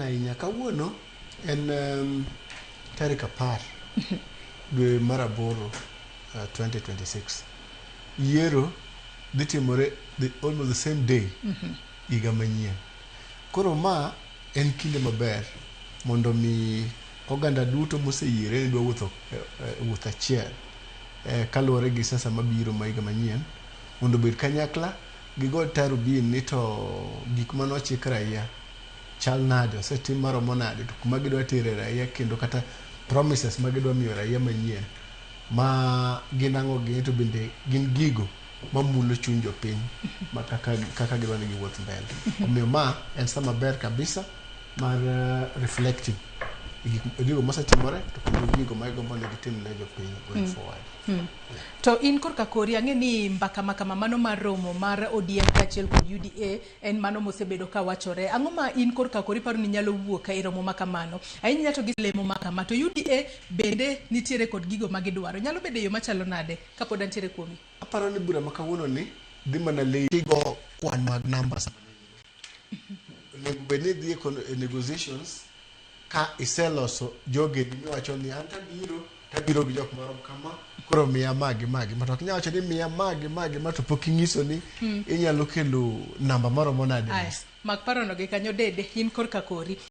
Ahinya kawuono en tarik 10 dwe mar aboro 2026. Yiero dhi timore almost the same day higa manyien. Koro ma en kinde maber mondo mi oganda duto moseyiere ni dwa wuotho achiel kaluwore gi siasa mabiro ma higa manyien mondo obed kanyakla gigo tarubin ni to gik manochik raia chal nade, osetim maromo nade, to kuma gidwa tere raia kendo kata promises ma gidwa miyo raia manyien ma ginang'o gi to bende gin gigo mamulo chuny jopiny ma kaka gidwa ni giwuoth mbele. Omiyo ma en sama ber kabisa mar reflecting gigo mosetimore to kendo gigo ma igombo ni gitim ne jopiny going forward. To in korka kori ang'e ni mbaka makama mano mar romo mar ODM kaachiel kod UDA en mano mosebedo ka wachore. Ang'o ma in korka kori paro ni nyalo wuok e romo makamano? Ahinya to gi lemo makama to UDA bende nitiere kod gigo ma gidwaro. Nyalo bedo yo machalo nade kapod antiere kuomi? Aparo ni bura makawuono ni dhi mana tigo kwan mag numbers. Onego bed ni dhi e negotiations ka iseloso joge miwacho ni an tabiro gi jok moro kama koro miya magi ma to ok nyal wacho ni miya magi ma to pok ing'iso ni inyalo kelo namba maromo nade. Mag parono gi kanyo dede in korka kori.